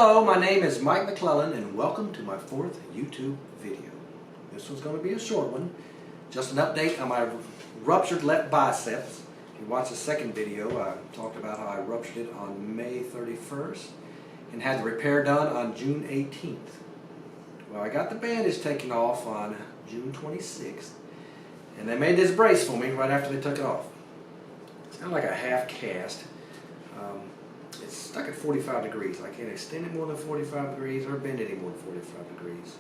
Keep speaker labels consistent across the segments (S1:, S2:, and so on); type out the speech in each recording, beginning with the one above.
S1: Hello, my name is Mike McClellan and welcome to my fourth YouTube video. This one's going to be a short one. Just an update on my ruptured left biceps. If you watch the second video, I talked about how I ruptured it on May 31st and had the repair done on June 18th. Well, I got the bandage taken off on June 26th and they made this brace for me right after they took it off. It's kind of like a half cast. It's stuck at 45 degrees. I can't extend it more than 45 degrees or bend it any more than 45 degrees.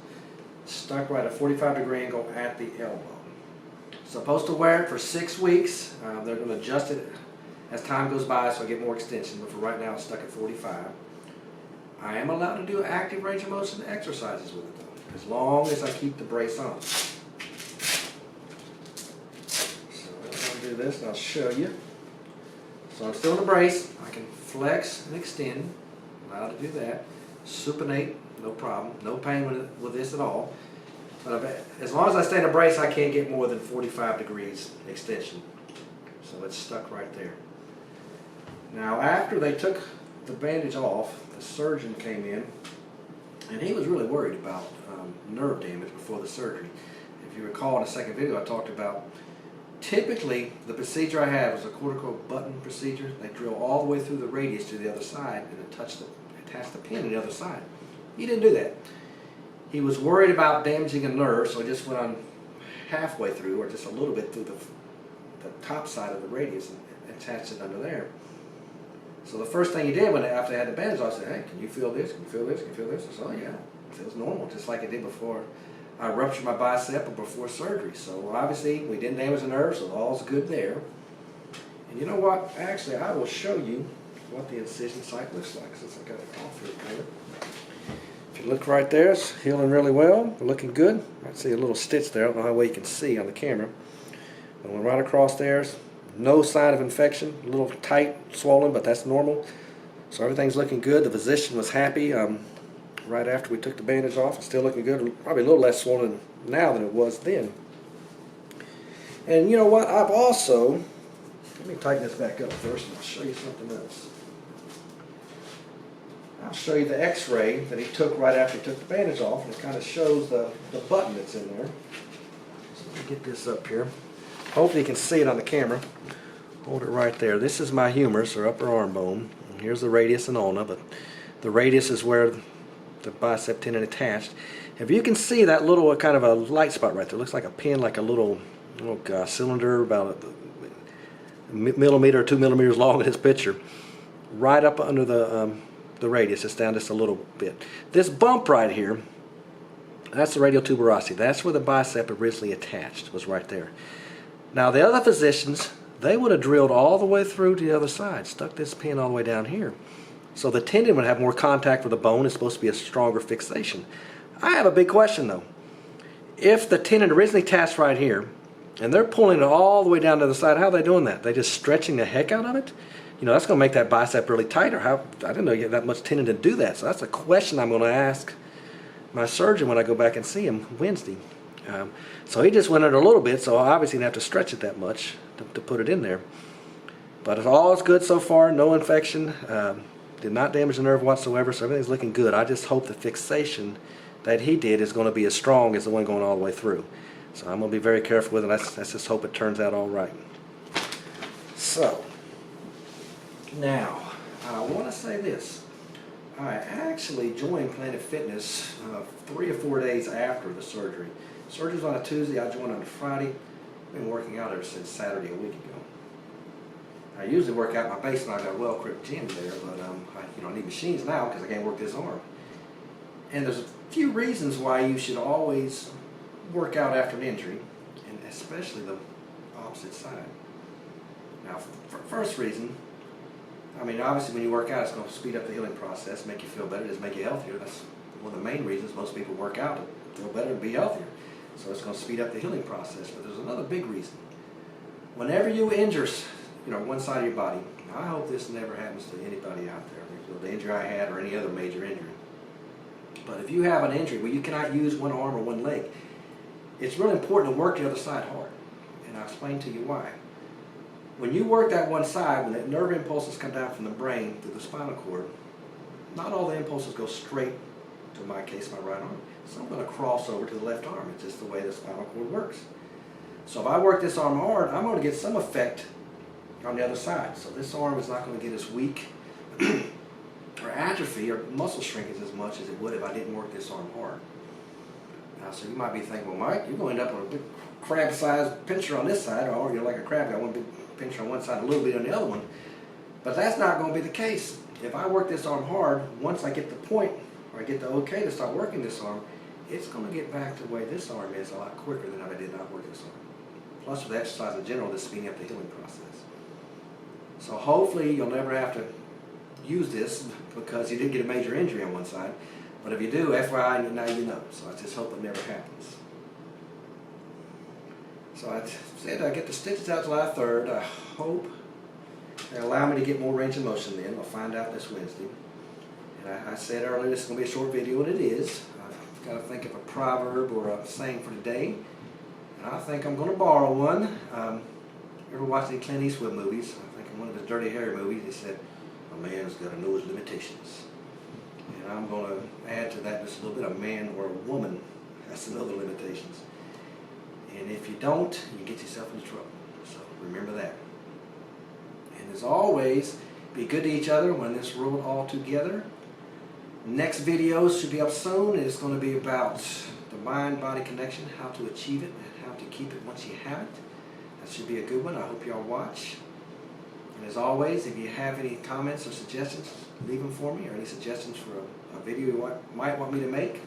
S1: Stuck right at a 45 degree angle at the elbow. Supposed to wear it for 6 weeks. They're going to adjust it as time goes by so I get more extension, but for right now it's stuck at 45. I am allowed to do active range of motion exercises with it though, as long as I keep the brace on. So I'll do this and I'll show you. So I'm still in the brace. I can flex and extend, allowed to do that. Supinate, no problem, no pain with this at all. But as long as I stay in a brace, I can't get more than 45 degrees extension. So it's stuck right there. Now after they took the bandage off, the surgeon came in and he was really worried about nerve damage before the surgery. If you recall in the second video I talked about typically, the procedure I had was a cortical button procedure. They drill all the way through the radius to the other side and attach the pin to the other side. He didn't do that. He was worried about damaging a nerve, so he just went on halfway through, or just a little bit through the top side of the radius and attached it under there. So the first thing he did after I had the bandage off, I said, "Hey, can you feel this? Can you feel this? Can you feel this?" I said, "Oh yeah, it feels normal, just like it did before I ruptured my bicep or before surgery." So obviously we didn't damage the nerve, so all's good there. And you know what? Actually, I will show you what the incision site looks like since I got it off here. If you look right there, it's healing really well, looking good. I see a little stitch there. I don't know how well you can see on the camera. But went right across there. No sign of infection. A little tight, swollen, but that's normal. So everything's looking good. The physician was happy. Right after we took the bandage off, it's still looking good. Probably a little less swollen now than it was then. And you know what? I've also, let me tighten this back up first and I'll show you something else. I'll show you the x-ray that he took right after he took the bandage off, and it kind of shows the button that's in there. So let me get this up here. Hopefully you can see it on the camera. Hold it right there. This is my humerus, or upper arm bone. And here's the radius and ulna, but the radius is where the bicep tendon attached. If you can see that little kind of a light spot right there, looks like a pin, like a little cylinder about a millimeter or 2 millimeters long in this picture, right up under the radius. It's down just a little bit. This bump right here, that's the radial tuberosity. That's where the bicep originally attached, was right there. Now the other physicians, they would have drilled all the way through to the other side, stuck this pin all the way down here. So the tendon would have more contact with the bone. It's supposed to be a stronger fixation. I have a big question though. If the tendon originally attached right here, and they're pulling it all the way down to the side, how are they doing that? They just stretching the heck out of it? You know, that's going to make that bicep really tight. Or how? I didn't know you had that much tendon to do that. So that's a question I'm going to ask my surgeon when I go back and see him Wednesday. So he just went under a little bit, so obviously he didn't have to stretch it that much to put it in there. But all is good so far. No infection. Did not damage the nerve whatsoever, so everything's looking good. I just hope the fixation that he did is going to be as strong as the one going all the way through. So I'm going to be very careful with it. Let's just hope it turns out all right. So, now, I want to say this. I actually joined Planet Fitness 3 or 4 days after the surgery. Surgery was on a Tuesday. I joined on a Friday. I've been working out ever since Saturday a week ago. I usually work out in my basement. I've got a well-equipped gym there, but I need machines now because I can't work this arm. And there's a few reasons why you should always work out after an injury, and especially the opposite side. Now, first reason, obviously when you work out, it's going to speed up the healing process, make you feel better, just make you healthier. That's one of the main reasons most people work out, to feel better and be healthier. So it's going to speed up the healing process. But there's another big reason. Whenever you injure one side of your body. Now, I hope this never happens to anybody out there, the injury I had or any other major injury. But if you have an injury where you cannot use one arm or one leg, it's really important to work the other side hard. And I'll explain to you why. When you work that one side, when the nerve impulses come down from the brain through the spinal cord, not all the impulses go straight, to my case, my right arm. Some are going to cross over to the left arm. It's just the way the spinal cord works. So if I work this arm hard, I'm going to get some effect on the other side. So this arm is not going to get as weak or atrophy or muscle shrinkage as much as it would if I didn't work this arm hard. Now, so you might be thinking, well, Mike, you're going to end up with a big crab-sized pincher on this side, or you're like a crab, got one big pincher on one side, a little bit on the other one. But that's not going to be the case. If I work this arm hard, once I get the point, or I get the okay to start working this arm, it's going to get back to the way this arm is a lot quicker than if I did not work this arm. Plus, with exercise in general, this is speeding up the healing process. So hopefully you'll never have to use this because you didn't get a major injury on one side. But if you do, FYI, now you know. So I just hope it never happens. So I said I get the stitches out July 3rd. I hope they allow me to get more range of motion then. I'll find out this Wednesday. And I said earlier this is going to be a short video, and it is. I've got to think of a proverb or a saying for today. And I think I'm going to borrow one. Ever watched any Clint Eastwood movies? I think in one of his Dirty Harry movies, he said, "A man has got to know his limitations." And I'm going to add to that just a little bit, a man or a woman has to know the limitations. And if you don't, you get yourself into trouble. So remember that. And as always, be good to each other when this world all together. Next videos should be up soon. It's going to be about the mind-body connection, how to achieve it, and how to keep it once you have it. That should be a good one. I hope y'all watch. And as always, if you have any comments or suggestions, leave them for me, or any suggestions for a video you might want me to make,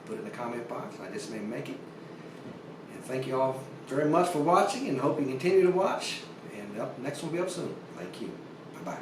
S1: put it in the comment box. I just may make it. And thank you all very much for watching, and hope you continue to watch. And next one will be up soon. Thank you. Bye-bye.